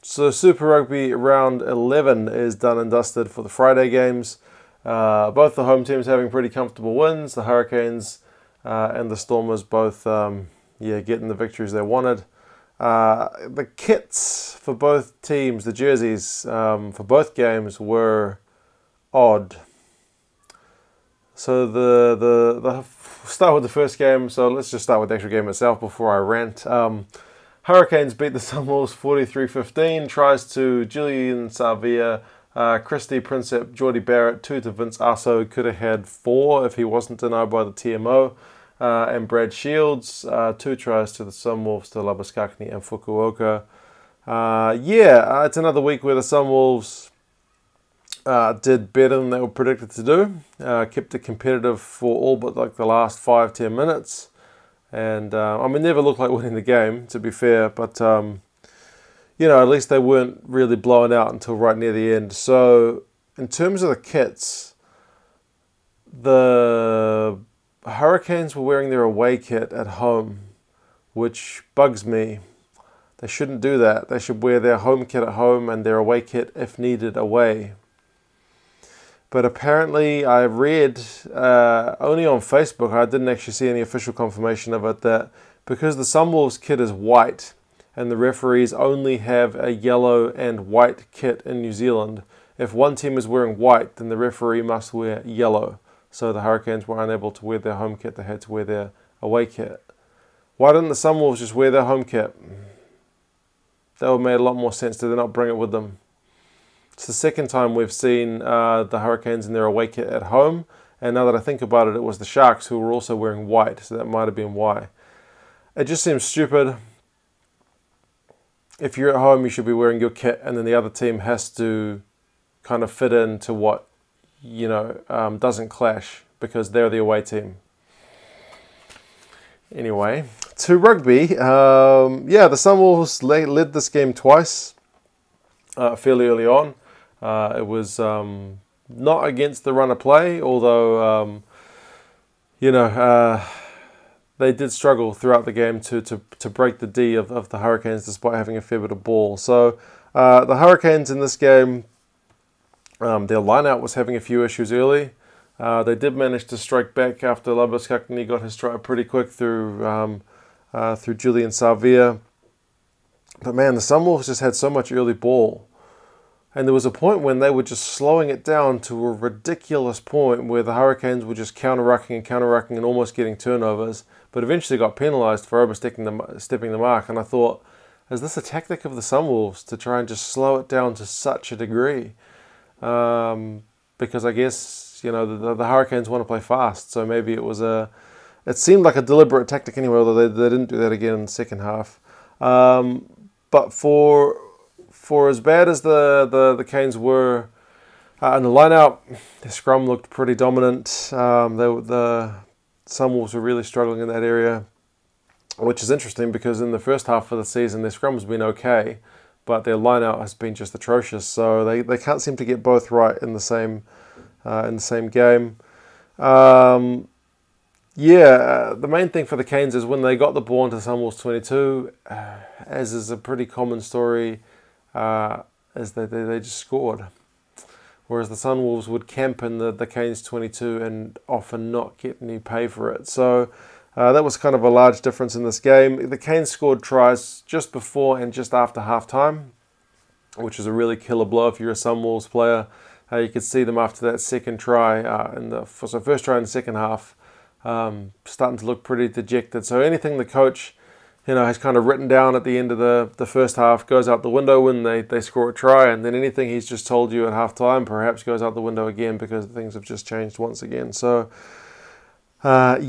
So Super Rugby round 11 is done and dusted for the Friday games. Both the home teams having pretty comfortable wins. The Hurricanes and the Stormers both getting the victories they wanted. The kits for both teams, the jerseys for both games were odd. So the start with the first game. So let's just start with the actual game itself before I rant. Hurricanes beat the Sunwolves 43-15. Tries to Julian Savia, Christy Princep, Geordie Barrett, 2 to Vince Aso. Could have had 4 if he wasn't denied by the TMO. And Brad Shields, 2 tries to the Sunwolves, to Labuskakni and Fukuoka. It's another week where the Sunwolves did better than they were predicted to do. Kept it competitive for all but like the last 5-10 minutes. And, never looked like winning the game, to be fair. But, at least they weren't really blown out until right near the end. So, in terms of the kits, the Hurricanes were wearing their away kit at home, which bugs me. They shouldn't do that. They should wear their home kit at home and their away kit, if needed, away. But apparently I read, only on Facebook, I didn't actually see any official confirmation of it, that because the Sunwolves kit is white and the referees only have a yellow and white kit in New Zealand, if one team is wearing white, then the referee must wear yellow. So the Hurricanes were unable to wear their home kit, they had to wear their away kit. Why didn't the Sunwolves just wear their home kit? That would have made a lot more sense. Did they not bring it with them? It's the second time we've seen the Hurricanes in their away kit at home. And now that I think about it, it was the Sharks who were also wearing white. So that might have been why. It just seems stupid. If you're at home, you should be wearing your kit. And then the other team has to kind of fit into what, doesn't clash. Because they're the away team. Anyway, to rugby. The Sunwolves led this game twice. Fairly early on. It was not against the run of play, although, they did struggle throughout the game to break the D of the Hurricanes despite having a fair bit of ball. So the Hurricanes in this game, their line-out was having a few issues early. They did manage to strike back after Labuskakni got his strike pretty quick through Julian Savia. But man, the Sunwolves just had so much early ball. And there was a point when they were just slowing it down to a ridiculous point where the Hurricanes were just counter-rucking and almost getting turnovers, but eventually got penalised for overstepping the mark. And I thought, is this a tactic of the Sunwolves to try and just slow it down to such a degree? Because I guess, the Hurricanes want to play fast, so maybe it seemed like a deliberate tactic anyway, although they didn't do that again in the second half. But for as bad as the Canes were in the line-out, the scrum looked pretty dominant. The Sunwolves were really struggling in that area, which is interesting because in the first half of the season, their scrum's been okay, but their line-out has been just atrocious. So they can't seem to get both right in the same game. The main thing for the Canes is when they got the ball into Sunwolves 22, as is a pretty common story, is that they just scored. Whereas the Sunwolves would camp in the Canes 22 and often not get any pay for it. So that was kind of a large difference in this game. The Canes scored tries just before and just after halftime, which is a really killer blow if you're a Sunwolves player. You could see them after that second try, first try in the second half, starting to look pretty dejected. So anything the coach has kind of written down at the end of the first half goes out the window when they score a try, and then anything he's just told you at halftime perhaps goes out the window again because things have just changed once again. So, man,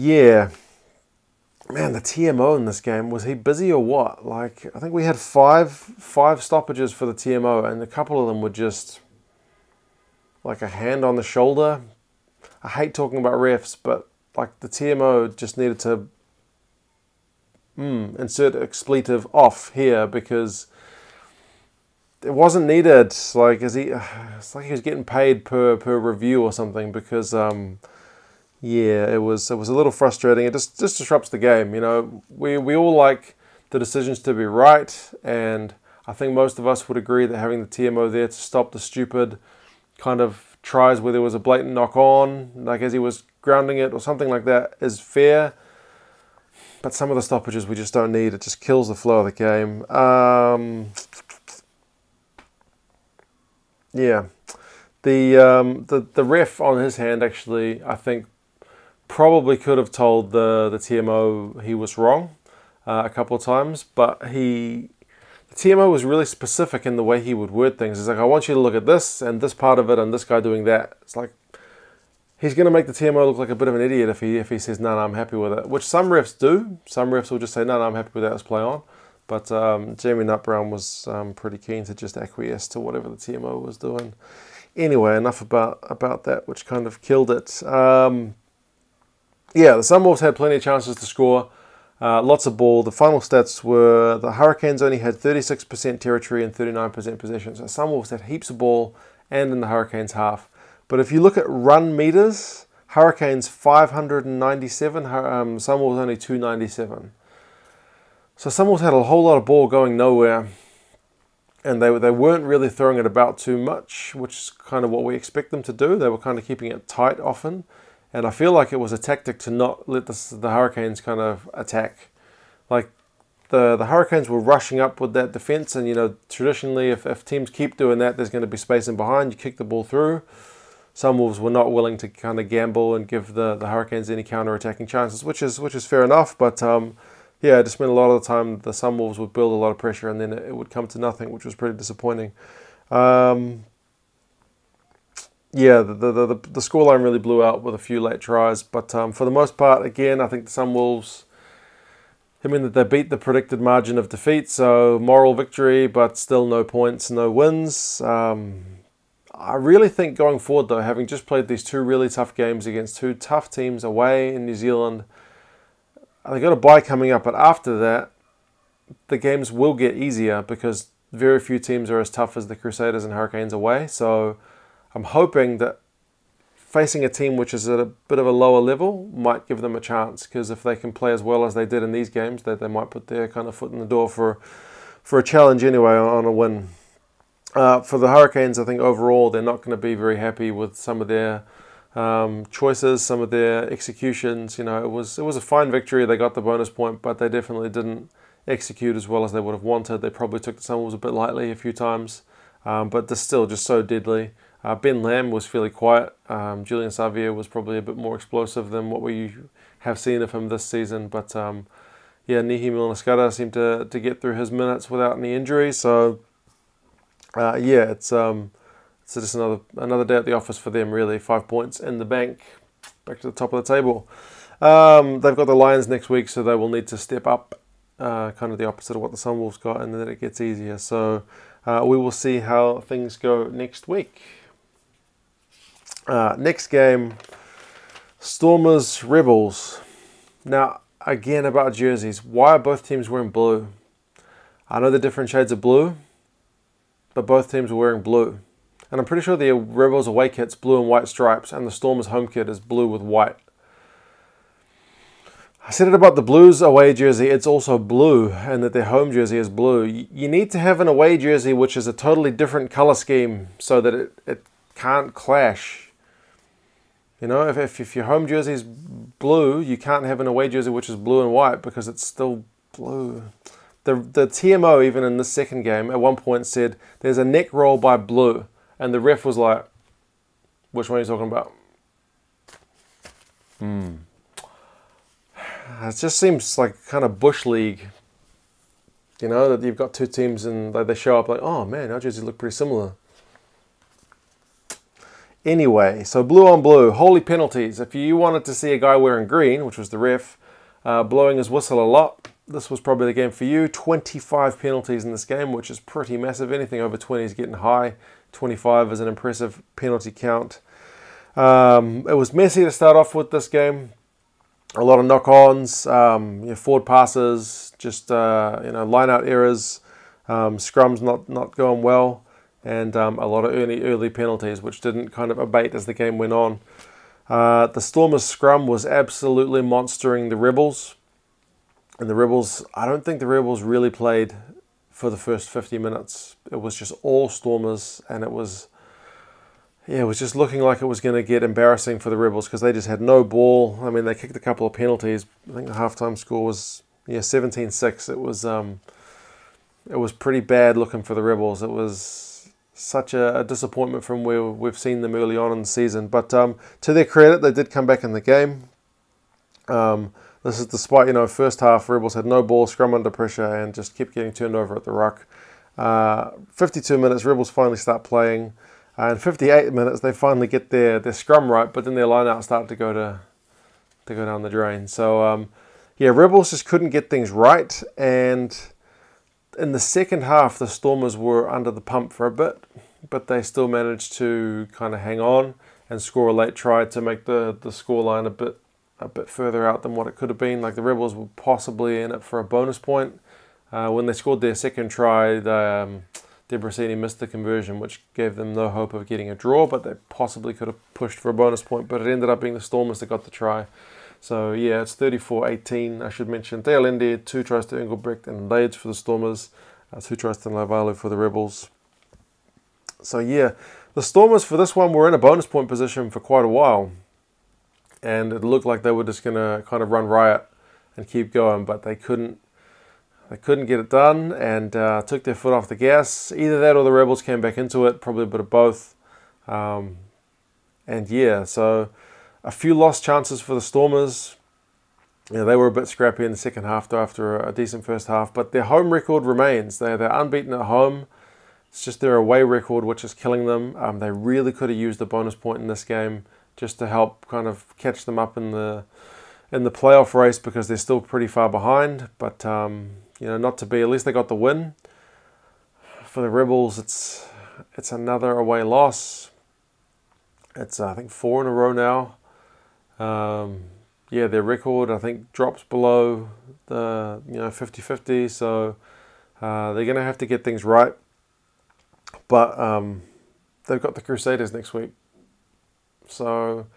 the TMO in this game, was he busy or what? Like, I think we had five stoppages for the TMO, and a couple of them were just like a hand on the shoulder. I hate talking about refs, but like the TMO just needed to insert expletive off here because it wasn't needed. Like, it's like he was getting paid per review or something because it was a little frustrating. It just disrupts the game. We all like the decisions to be right, and I think most of us would agree that having the TMO there to stop the stupid kind of tries where there was a blatant knock on, like as he was grounding it or something like that, is fair. But some of the stoppages we just don't need. It just kills the flow of the game. Yeah. The ref on his hand, actually, I think probably could have told the TMO he was wrong a couple of times, but the TMO was really specific in the way he would word things. It's like, I want you to look at this and this part of it and this guy doing that. It's like, he's going to make the TMO look like a bit of an idiot if he says, no, I'm happy with it, which some refs do. Some refs will just say, no, I'm happy with that, let's play on. But Jamie Nutbrown was pretty keen to just acquiesce to whatever the TMO was doing. Anyway, enough about that, which kind of killed it. Yeah, the Sunwolves had plenty of chances to score. Lots of ball. The final stats were the Hurricanes only had 36% territory and 39% possession. So Sunwolves had heaps of ball and in the Hurricanes half. But if you look at run meters, Hurricanes 597, Sunwolves only 297. So Sunwolves had a whole lot of ball going nowhere. And they weren't really throwing it about too much, which is kind of what we expect them to do. They were kind of keeping it tight often. And I feel like it was a tactic to not let the Hurricanes kind of attack. Like the Hurricanes were rushing up with that defense, and traditionally if teams keep doing that, there's going to be space in behind. You kick the ball through. Sunwolves were not willing to kind of gamble and give the Hurricanes any counter-attacking chances, which is fair enough. But yeah, it just meant a lot of the time the Sunwolves would build a lot of pressure and then it would come to nothing, which was pretty disappointing. Yeah, the scoreline really blew out with a few late tries. But for the most part, again, I think the Sunwolves, that they beat the predicted margin of defeat. So moral victory, but still no points, no wins. I really think going forward, though, having just played these two really tough games against two tough teams away in New Zealand, they got a bye coming up. But after that, the games will get easier because very few teams are as tough as the Crusaders and Hurricanes away. So I'm hoping that facing a team which is at a bit of a lower level might give them a chance, because if they can play as well as they did in these games, they might put their kind of foot in the door for a challenge anyway on a win. For the Hurricanes, I think overall they're not going to be very happy with some of their choices, some of their executions. It was a fine victory. They got the bonus point, but they definitely didn't execute as well as they would have wanted. They probably took the Sunwolves a bit lightly a few times, but they're still just so deadly. Ben Lamb was fairly quiet. Julian Savia was probably a bit more explosive than what we have seen of him this season. But yeah, Nihi Milanaskara seemed to get through his minutes without any injuries. So yeah, it's just another day at the office for them, really. 5 points in the bank, back to the top of the table. They've got the Lions next week, so they will need to step up, kind of the opposite of what the Sunwolves got, and then it gets easier. So we will see how things go next week. Next game, Stormers Rebels. Now, again about jerseys. Why are both teams wearing blue? I know they're different shades of blue, but both teams are wearing blue. And I'm pretty sure the Rebels away kit's blue and white stripes, and the Stormers home kit is blue with white. I said it about the Blues away jersey, it's also blue, and that their home jersey is blue. You need to have an away jersey which is a totally different color scheme so that it can't clash. If your home jersey is blue, you can't have an away jersey which is blue and white because it's still blue. The TMO, even in this second game, at one point said, there's a neck roll by blue. And the ref was like, which one are you talking about? It just seems like kind of bush league. That you've got two teams and they show up like, oh man, our jerseys look pretty similar. Anyway, so blue on blue, holy penalties. If you wanted to see a guy wearing green, which was the ref, blowing his whistle a lot, this was probably the game for you. 25 penalties in this game, which is pretty massive. Anything over 20 is getting high. 25 is an impressive penalty count. It was messy to start off with this game. A lot of knock-ons, forward passes, just line-out errors, scrums not going well, and a lot of early penalties, which didn't kind of abate as the game went on. The Stormers scrum was absolutely monstering the Rebels. And the Rebels, I don't think the Rebels really played for the first 50 minutes. It was just all Stormers, and it was just looking like it was going to get embarrassing for the Rebels because they just had no ball. I mean, they kicked a couple of penalties. I think the halftime score was 17-6. It was pretty bad looking for the Rebels. It was such a disappointment from where we've seen them early on in the season. But to their credit, they did come back in the game. This is despite, first half, Rebels had no ball, scrum under pressure, and just kept getting turned over at the ruck. 52 minutes, Rebels finally start playing. In 58 minutes, they finally get their scrum right, but then their line-out started to go down the drain. So, Rebels just couldn't get things right, and in the second half, the Stormers were under the pump for a bit, but they still managed to kind of hang on and score a late try to make the scoreline a bit further out than what it could have been. Like the Rebels were possibly in it for a bonus point. When they scored their second try, Debrasini missed the conversion, which gave them no hope of getting a draw, but they possibly could have pushed for a bonus point, but it ended up being the Stormers that got the try. So yeah, it's 34-18. I should mention Dale Endy, 2 tries to Engelbrecht and Lades for the Stormers, 2 tries to Lavalu for the Rebels. So yeah, the Stormers for this one were in a bonus point position for quite a while, and it looked like they were just going to kind of run riot and keep going, but they couldn't get it done, and took their foot off the gas. Either that or the Rebels came back into it, probably a bit of both. And yeah, so a few lost chances for the Stormers. They were a bit scrappy in the second half though, after a decent first half, but their home record remains. They're unbeaten at home. It's just their away record which is killing them. They really could have used a bonus point in this game just to help kind of catch them up in the playoff race, because they're still pretty far behind, but not to be. At least they got the win. For the Rebels, it's another away loss. It's I think 4 in a row now. Their record I think drops below the 50-50, so they're going to have to get things right. But they've got the Crusaders next week, so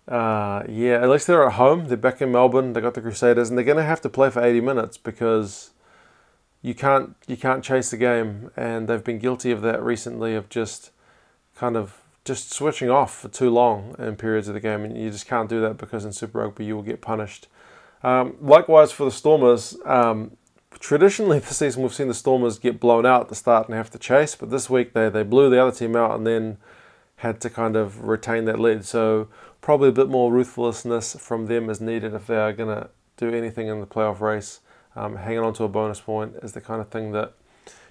at least they're at home. They're back in Melbourne. They got the Crusaders, and they're going to have to play for 80 minutes because you can't chase the game, and they've been guilty of that recently, of just switching off for too long in periods of the game, and you just can't do that because in Super Rugby you will get punished. Likewise for the Stormers, traditionally this season we've seen the Stormers get blown out at the start and have to chase, but this week they blew the other team out and then had to kind of retain that lead. So probably a bit more ruthlessness from them is needed if they are going to do anything in the playoff race. Hanging on to a bonus point is the kind of thing that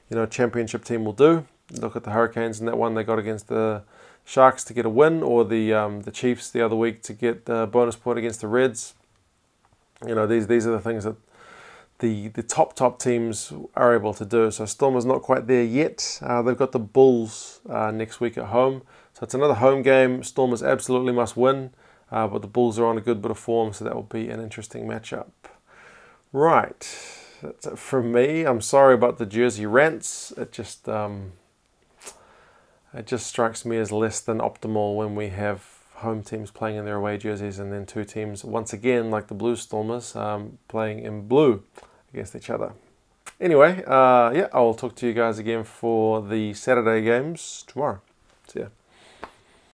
a championship team will do. Look at the Hurricanes and that one they got against the Sharks to get a win, or the Chiefs the other week to get the bonus point against the Reds. These are the things that the top teams are able to do. So Stormers not quite there yet. They've got the Bulls next week at home. So it's another home game. Stormers absolutely must win, but the Bulls are on a good bit of form, so that will be an interesting matchup. Right, that's it from me. I'm sorry about the jersey rants. It just strikes me as less than optimal when we have home teams playing in their away jerseys and then 2 teams, once again, like the Blue Stormers, playing in blue against each other. Anyway, I'll talk to you guys again for the Saturday games tomorrow. See ya.